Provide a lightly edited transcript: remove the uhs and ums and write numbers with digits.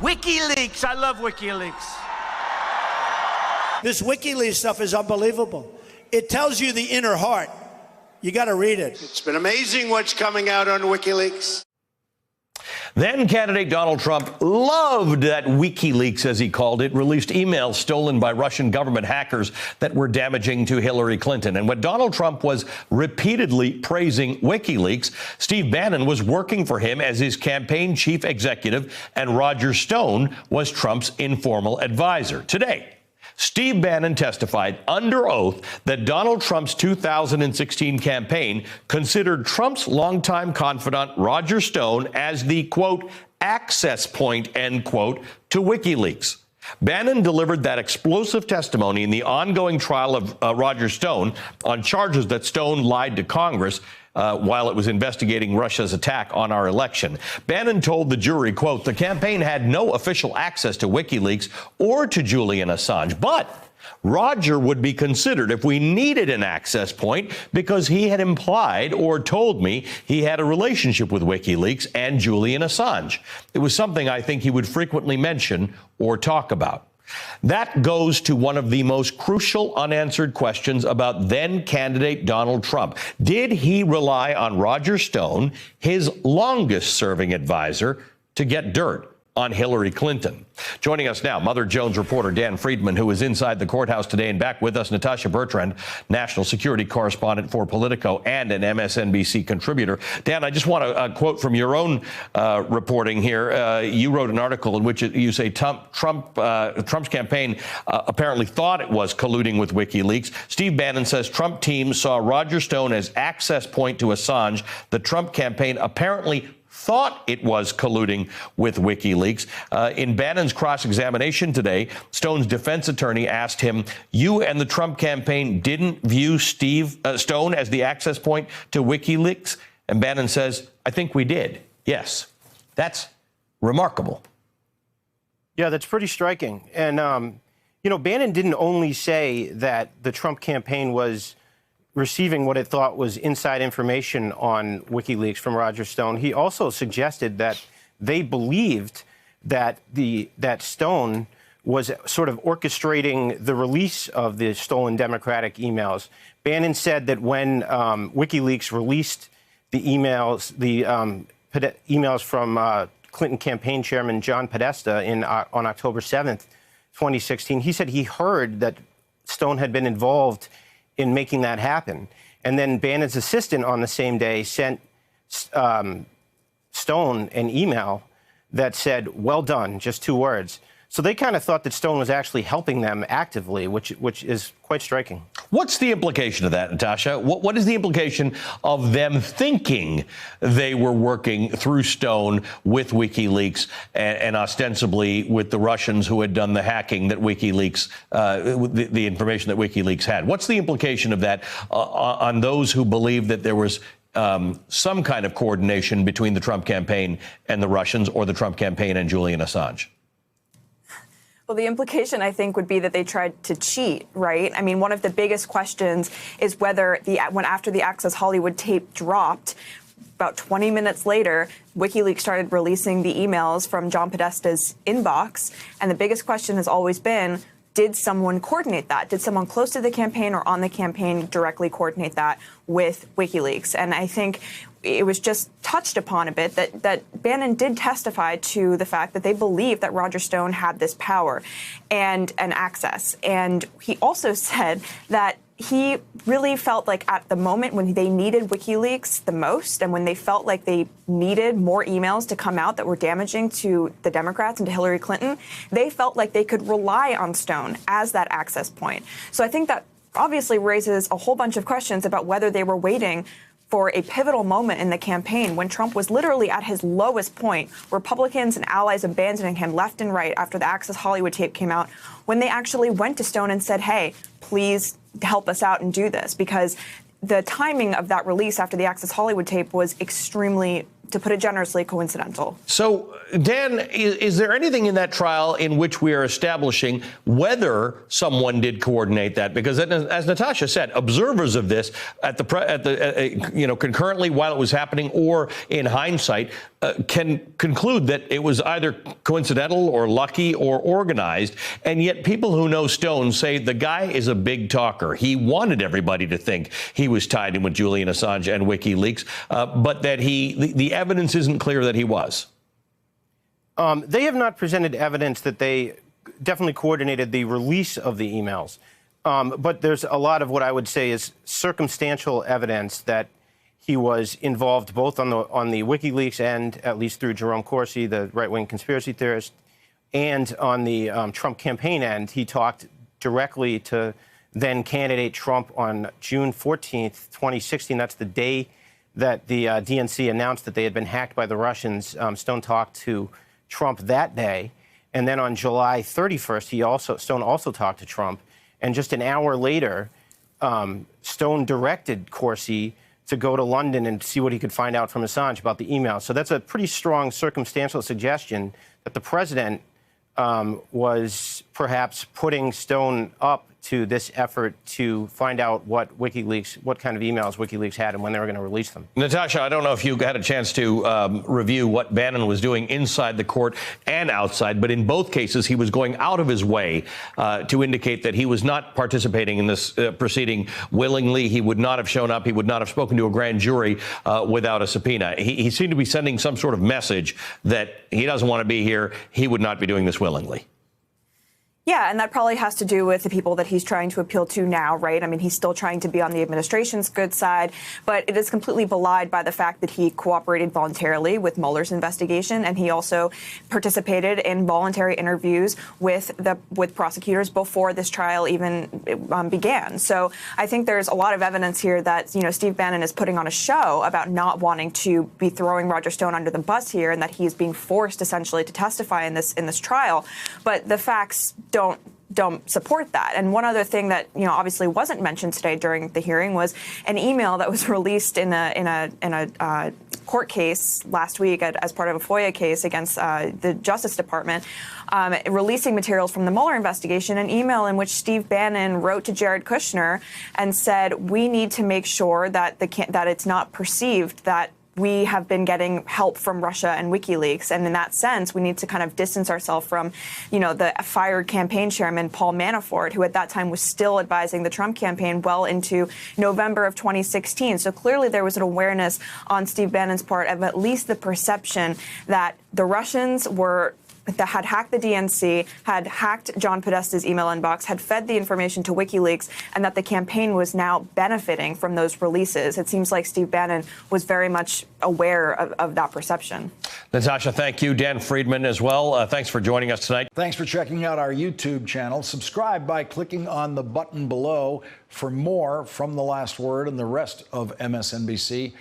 WikiLeaks. I love WikiLeaks. This WikiLeaks stuff is unbelievable. It tells you the inner heart. You got to read it. It's been amazing what's coming out on WikiLeaks. Then candidate Donald Trump loved that WikiLeaks, as he called it, released emails stolen by Russian government hackers that were damaging to Hillary Clinton. And when Donald Trump was repeatedly praising WikiLeaks, Steve Bannon was working for him as his campaign chief executive, and Roger Stone was Trump's informal advisor. Today, Steve Bannon testified under oath that Donald Trump's 2016 campaign considered Trump's longtime confidant, Roger Stone, as the, quote, access point, end quote, to WikiLeaks. Bannon delivered that explosive testimony in the ongoing trial of Roger Stone on charges that Stone lied to Congress while it was investigating Russia's attack on our election. Bannon told the jury, quote, the campaign had no official access to WikiLeaks or to Julian Assange, but Roger would be considered if we needed an access point because he had implied or told me he had a relationship with WikiLeaks and Julian Assange. It was something I think he would frequently mention or talk about. That goes to one of the most crucial unanswered questions about then candidate Donald Trump. Did he rely on Roger Stone, his longest serving advisor, to get dirt on Hillary Clinton? Joining us now, Mother Jones reporter Dan Friedman, who is inside the courthouse today, and back with us, Natasha Bertrand, national security correspondent for Politico and an MSNBC contributor. Dan, I just want to quote from your own reporting here. You wrote an article in which you say Trump's campaign apparently thought it was colluding with WikiLeaks. Steve Bannon says Trump team saw Roger Stone as access point to Assange. The Trump campaign apparently thought it was colluding with WikiLeaks. In Bannon's cross-examination today, Stone's defense attorney asked him, you and the Trump campaign didn't view Stone as the access point to WikiLeaks? And Bannon says, I think we did. Yes. That's remarkable. Yeah, that's pretty striking. And, Bannon didn't only say that the Trump campaign was receiving what it thought was inside information on WikiLeaks from Roger Stone. He also suggested that they believed that that Stone was sort of orchestrating the release of the stolen Democratic emails. Bannon said that when WikiLeaks released the emails, emails from Clinton campaign chairman John Podesta on October 7th, 2016, he said he heard that Stone had been involved in making that happen. And then Bannon's assistant on the same day sent Stone an email that said, well done, just 2 words. So they kind of thought that Stone was actually helping them actively, which is quite striking. What's the implication of that, Natasha? What is the implication of them thinking they were working through Stone with WikiLeaks and ostensibly with the Russians who had done the hacking that WikiLeaks, the information that WikiLeaks had? What's the implication of that on those who believe that there was some kind of coordination between the Trump campaign and the Russians, or the Trump campaign and Julian Assange? Well, the implication, I think, would be that they tried to cheat, right? I mean, one of the biggest questions is whether after the Access Hollywood tape dropped, about 20 minutes later, WikiLeaks started releasing the emails from John Podesta's inbox. And the biggest question has always been, did someone coordinate that? Did someone close to the campaign or on the campaign directly coordinate that with WikiLeaks? And I think it was just touched upon a bit that Bannon did testify to the fact that they believed that Roger Stone had this power and access. And he also said that he really felt like at the moment when they needed WikiLeaks the most, and when they felt like they needed more emails to come out that were damaging to the Democrats and to Hillary Clinton, they felt like they could rely on Stone as that access point. So I think that obviously raises a whole bunch of questions about whether they were waiting for a pivotal moment in the campaign when Trump was literally at his lowest point, Republicans and allies abandoning him left and right after the Access Hollywood tape came out, when they actually went to Stone and said, hey, please help us out and do this, because the timing of that release after the Access Hollywood tape was extremely to put it generously, coincidental. So, Dan, is there anything in that trial in which we are establishing whether someone did coordinate that? Because as Natasha said, observers of this concurrently while it was happening or in hindsight can conclude that it was either coincidental or lucky or organized. And yet people who know Stone say the guy is a big talker. He wanted everybody to think he was tied in with Julian Assange and WikiLeaks, but that the evidence isn't clear that he was. They have not presented evidence that they definitely coordinated the release of the emails. But there's a lot of what I would say is circumstantial evidence that he was involved both on the WikiLeaks end, at least through Jerome Corsi, the right-wing conspiracy theorist, and on the Trump campaign end. He talked directly to then candidate Trump on June 14th, 2016. That's the day that the DNC announced that they had been hacked by the Russians. Stone talked to Trump that day. And then on July 31st, Stone also talked to Trump. And just an hour later, Stone directed Corsi to go to London and see what he could find out from Assange about the email. So that's a pretty strong circumstantial suggestion that the president was perhaps putting Stone up to this effort to find out what kind of emails WikiLeaks had and when they were going to release them. Natasha, I don't know if you had a chance to review what Bannon was doing inside the court and outside, but in both cases, he was going out of his way to indicate that he was not participating in this proceeding willingly. He would not have shown up. He would not have spoken to a grand jury without a subpoena. He seemed to be sending some sort of message that he doesn't want to be here. He would not be doing this willingly. Yeah, and that probably has to do with the people that he's trying to appeal to now, right? I mean, he's still trying to be on the administration's good side, but it is completely belied by the fact that he cooperated voluntarily with Mueller's investigation, and he also participated in voluntary interviews with prosecutors before this trial even began. So I think there's a lot of evidence here that, Steve Bannon is putting on a show about not wanting to be throwing Roger Stone under the bus here, and that he is being forced essentially to testify in this trial. But the facts don't support that. And one other thing that obviously wasn't mentioned today during the hearing was an email that was released in a court case last week as part of a FOIA case against the Justice Department, releasing materials from the Mueller investigation. An email in which Steve Bannon wrote to Jared Kushner and said, "We need to make sure that it's not perceived that we have been getting help from Russia and WikiLeaks. And in that sense, we need to kind of distance ourselves from, the fired campaign chairman, Paul Manafort, who at that time was still advising the Trump campaign well into November of 2016. So clearly there was an awareness on Steve Bannon's part of at least the perception that the Russians had hacked the DNC, had hacked John Podesta's email inbox, had fed the information to WikiLeaks, and that the campaign was now benefiting from those releases. It seems like Steve Bannon was very much aware of that perception. Natasha, thank you. Dan Friedman as well. Thanks for joining us tonight. Thanks for checking out our YouTube channel. Subscribe by clicking on the button below for more from The Last Word and the rest of MSNBC.